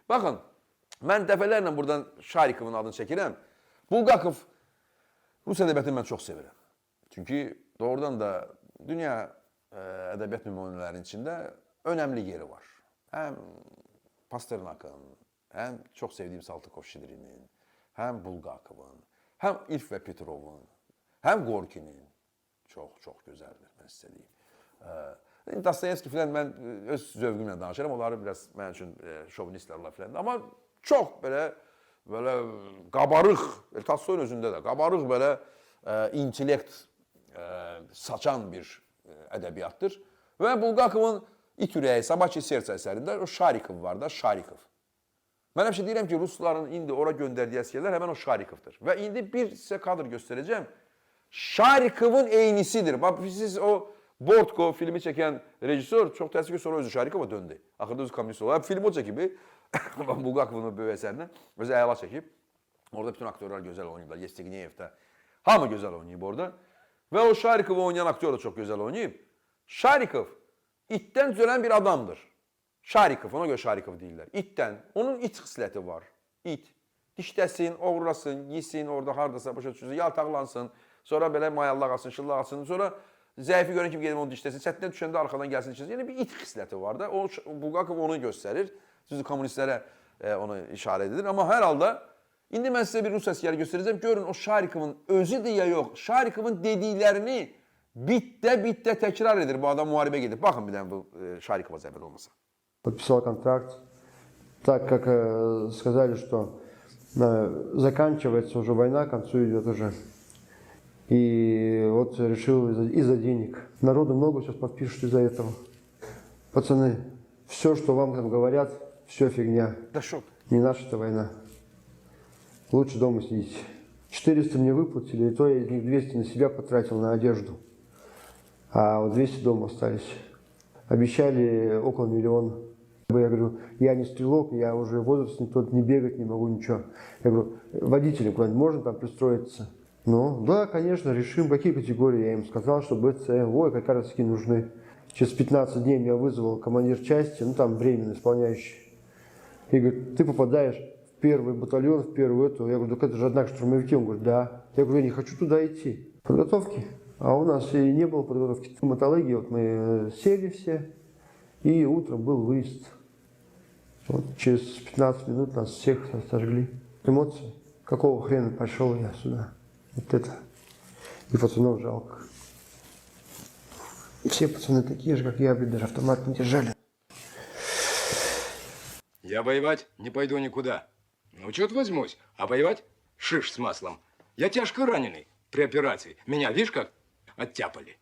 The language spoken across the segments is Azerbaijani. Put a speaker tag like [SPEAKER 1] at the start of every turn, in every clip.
[SPEAKER 1] Baxın, mən dəfələrlə buradan Şarikovun adını çəkirəm. Bulgakov Rus ədəbiyyatını mən çox sevirəm. Çünki doğrudan da dünya ədəbiyyat nümunələrinin içində önəmli yeri var. Həm Pasternakın, həm çox sevdiyim Saltykov-Şidrinin, həm Bulgakovun, həm İlf və Petrovun, həm Gorkinin. Çox gözəldir, mən sizə deyim. Dostoyevski filan mən öz zövqümlə danışıram. Onları biraz mənim üçün şovinistlərlə filan. Amma çox belə qabarıq, Tolstoyun özündə də qabarıq belə intellekt saçan bir ədəbiyyatdır. Və Bulgakovun İt ürəyi, Sabahçı Serça əsərində o Şarikov var da, Şarikov. Mən həmişə deyirəm ki, Rusların indi ora göndərdiyi əsgərlər həmən o Şarikovdur. Və indi bir sizə kadr göstərəcəm. Şarikovun eynisidir. Bax, siz o Bortko filmi çəkən rejissor çox təəssüf ki, sonra özü Şarikova döndü. Axırda özü kommunist oldu. Film o çəkib, Bulgakovun böyük əsərindən. Özü əla çəkib. Orada bütün aktörlər gözəl oynayıblar. Yevstegneyev də. Hamı gözəl oynayıb orada. Və o Şarikovu oynayan aktör da çox gözəl oynayıb. Şarikov itdən düzələn bir adamdır. Şarikov, ona görə Şarikov deyirlər. İtdən. Onun it xisləti var. İt. Dişləsin, oğurlasın, yesin, orada hardasa başa düşürsün, yaltaqlansın. Sonra belə mayallağasın, şıllağasın. Sonra zəifi görən kimi gedib onu dişləsin. Çətindən düşəndə arxadan gəlsin, dişləsin. Yəni bir it xisləti var da. Bulgakov onu göstərir. Siz kommunistlərə onu işarə edilir. Amma hər halda indi mən sizə bir Rus əsgəri göstərəcəm. Görün o Şarikovun özü deyə yox. Şarikovun dediklərini bitdə təkrar edir. Bu adam müharibə gedib. Baxın bir dənə bu Şarikova zəbəl olmasa.
[SPEAKER 2] Подписал контракт, так как сказали, что заканчивается уже война, к концу идет уже. И вот решил из-за денег. Народу много сейчас подпишут из-за этого. Пацаны, все, что вам там говорят, все фигня.
[SPEAKER 1] Да шо?
[SPEAKER 2] Не наша эта война. Лучше дома сидите. 400 мне выплатили, и то я из них 200 на себя потратил на одежду. А вот 200 дома остались. Обещали около миллиона. Я говорю, я не стрелок, я уже возраст не тот, не бегать не могу, ничего. Я говорю, водителем куда-нибудь можно там пристроиться? Ну, да, конечно, решим, какие категории. Я им сказал, что БЦ, ой, как раз таки нужны. Через 15 дней меня вызвал командир части, ну там временно исполняющий. И говорит, ты попадаешь в первый батальон, в первую эту. Я говорю, так это же однако штурмовики. Он говорит, да. Я говорю, я не хочу туда идти. Подготовки. А у нас и не было подготовки. В стоматологии вот мы сели все, и утром был выезд. Вот через 15 минут нас всех сожгли. Эмоции. Какого хрена пошел я сюда? Вот это. И пацанов жалко. Все пацаны такие же, как я, даже автомат не держали.
[SPEAKER 3] Я воевать не пойду никуда. Ну, чё-то возьмусь. А воевать шиш с маслом. Я тяжко раненый при операции. Меня, видишь, как оттяпали.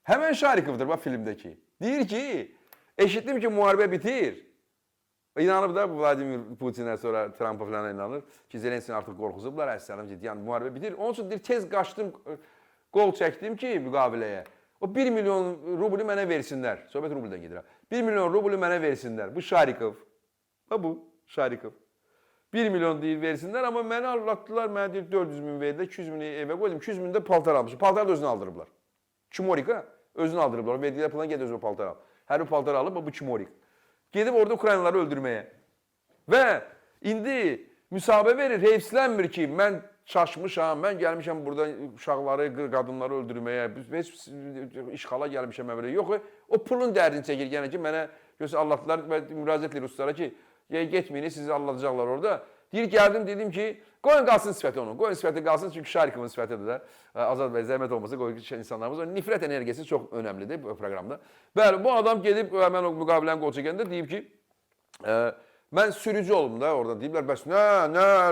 [SPEAKER 1] Həmən Şarikovdur bax filmdəki. Deyir ki, eşitdim ki, müharibə bitir. İnanıb da Vladimir Putinə sonra Trump'a falan inanır ki, Zelensin artıq qorxuzublar, əsəlim ki, yəni müharibə bitir. Onun üçün deyir, tez qaçdım, qol çəkdim ki, müqaviləyə. O 1 milyon rubli mənə versinlər. Sovet rublidən gedirəm. 1 milyon rubli mənə versinlər. Bu Şarikov. Bu Şarikov. 1 milyon deyir versinlər, amma məni allatdılar, mənə deyir 400 min verdilər, 200 mini evə qoydum, 200 min də paltar almışım. Paltar da özünü aldırıblar. Çimorika özünü aldırıblar. O verdikləri puldan gedib özünü paltar al. Hər bir paltar alıb, bu Çimorik. Gedib orada Ukraynalıları öldürməyə. Və indi müsahibə verir, heyfslənmir ki, mən çaşmışam, mən gəlmişəm burada uşaqları, qadınları öldürməyə, heç işğala gəlmişəm əvvələ. Yox, o pulun dərdini çəkir, yəni ki, mənə allatdılar və müraciət edir Ruslara ki, getməyin, sizi allatacaqlar orada. Deyir, gəldim, dedim ki, qoyun qalsın sifəti onun, qoyun sifəti qalsın, çünki Şarikovun sifətidir də. Azad bəy, zəhmət olmasa, qoyun insanlarımız. Nifrət enerjisi çox önəmlidir bu proqramda. Bəli, bu adam gedib, mən o müqaviləni qol çəkəndə deyib ki, mən sürücü olum da orada. Deyiblər, bəs nə,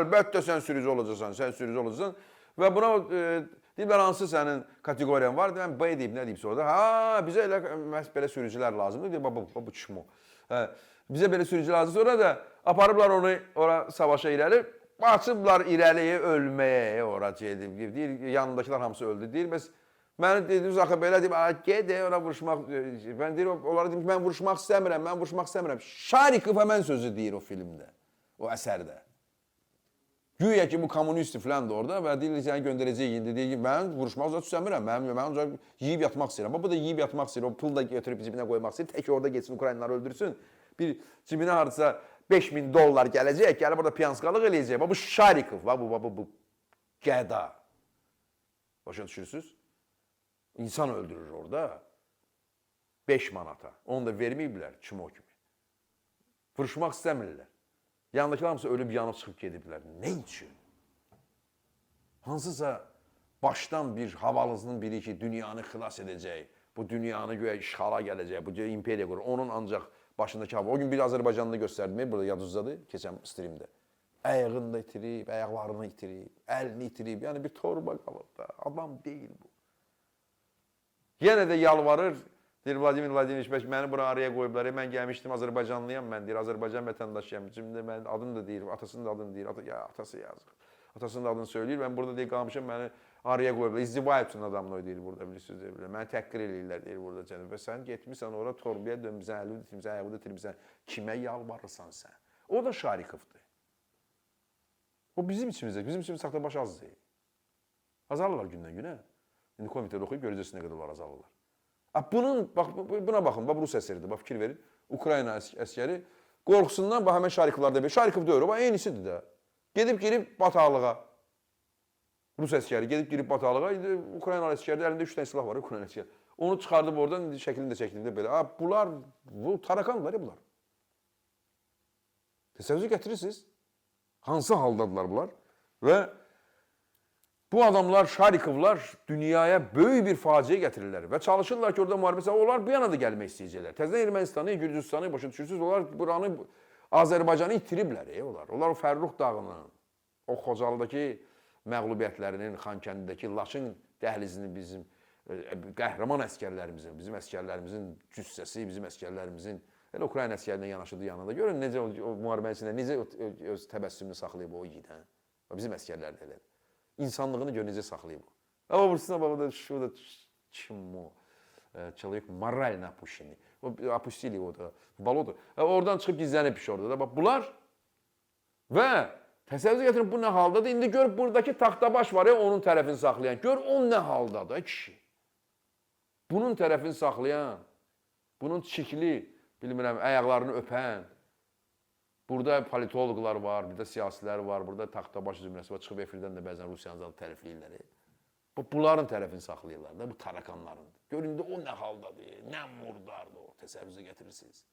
[SPEAKER 1] əlbəttə sən sürücü olacaqsan, Və buna deyiblər, hansı sənin kateqoriyan var? Mən B deyib, nə deyibsə orada. Ha, bizə elə belə sürücülər lazımdır. Deyib, bu çimo. Bizə belə sürücü lazım. Sonra da aparıblar onu ora savaşa irəli. Açıblar irəliyə ölməyə ora gedib. Deyir, yanındakılar hamısı öldü. Deyir, bəs məni dediniz, axı belə deyib, ged ora vuruşmaq. Mən deyir, onlara deyim ki, mən vuruşmaq istəmirəm. Şarikov həmən sözü deyir o filmdə, o əsərdə. Güya ki, bu kommunistdir filan da orada və deyir, səni göndərəcək indi. Deyir ki, mən vuruşmaq istəmirəm. Mən ancaq yiyib yatmaq istəyirəm. Bu da yiyib yatmaq istəyir. O pul da götürüb cibinə qoymaq istəyir. Tək orada geçsin, Ukraynaları öldürsün. Bir cibinə hardasa 5000 dollar gələcək, gəlib burada piyansqalıq eləyəcək. Bu Şarikov, bu qəda. Başa düşürsünüz? İnsan öldürür orada. 5 manata. Onu da verməyiblər kim o kimi. Vuruşmaq istəmirlər. Yanındakılar hamısı ölüb yanıb çıxıb gediblər. Nə üçün? Hansısa başdan bir havalısının biri ki, dünyanı xilas edəcək, bu dünyanı göyə işğala gələcək, bu imperiya qurur. Onun ancaq başındakı hava. O gün bir Azərbaycanlı göstərdim, burada yadınızdadır, keçən streamdə. Ayağını da itirib, ayaqlarını itirib, əlini itirib. Yəni bir torba qalıb da. Adam deyil bu. Yenə də yalvarır. Deyir, Vladimir Vladimiroviç, məni bura araya qoyublar. Mən gəlmişdim, Azərbaycanlıyam mən, deyir, Azərbaycan vətəndaşıyam. Şimdi mən adını da deyir, atasının da adını deyir. Ya, atası yazıq. Atasının da adını söyləyir. Mən burada deyir, qalmışam, məni araya qoyublar. İzdiva üçün adamla o deyir burada, bilirsiniz, deyir. Məni təhqir eləyirlər, deyir burada cənab. Və sən getmişsən ora torbaya dönmüsən, əlini itirmişsən, ayağı da itirmişsən. Kimə yalvarırsan sən? O da Şarikovdur. O bizim içimizdə, bizim içimizdə saxtabaş az deyil. Azalırlar gündən günə. İndi komitədə oxuyub görəcəksiniz nə qədər onlar azalırlar. Buna baxın, bax Rus əsəridir, bax fikir verin. Ukrayna əsgəri qorxusundan bax həmən Şarikov da Şarikov da bax eynisidir də. Gedib bataqlığa. Rus əsgəri gedib bataqlığa, indi Ukrayna əsgəri əlində 3 dənə silah var, Ukrayna əsgəri. Onu çıxardıb oradan, indi şəklini də çəkdiyində belə. Bunlar, bu tarakanlar ya bunlar. Təsəvvür gətirirsiniz. Hansı haldadılar bunlar? Və bu adamlar, Şarikovlar dünyaya böyük bir faciə gətirirlər və çalışırlar ki, orada müharibəsə, onlar bu yana da gəlmək istəyəcəklər. Təzədən Ermənistanı, Gürcüstanı başa düşürsünüz, onlar buranı, Azərbaycanı itiriblər, onlar. Onlar o Fərrux dağının, o Xocalıdakı məğlubiyyətlərinin, Xankəndidəki Laçın dəhlizini bizim qəhrəman əskərlərimizin, bizim əskərlərimizin cüssəsi, bizim əskərlərimizin, elə Ukrayna əskərinə yanaşıdı yanında. Görün necə o müharibənin içində, necə öz təbəssümünü saxlayıb o yidən. Bizim əskərlər də elədir. İnsanlığını gör necə saxlayıb. Ama bursuna baba da şu da kim o? Человек морально опущенный. Опустили его da balodu. Oradan çıxıb gizlənib iş orada da. Bak bunlar və təsəvvür gətirin bu nə haldadır? İndi gör buradakı taxtabaş var ya onun tərəfini saxlayan. Gör o nə haldadır kişi. Bunun tərəfini saxlayan, bunun çikli, bilmirəm, ayaqlarını öpən. Burada politologlar var, burada siyasilər var, burada taxtabaş zümrəsi var. Çıxıb efirdən də bəzən Rusiyanın zadı tərifləyirlər. Bunların tərəfini saxlayırlar da, bu tarakanların. Görün də o nə haldadır, nə murdardır o, təsəvvürünüzə getirirsiniz.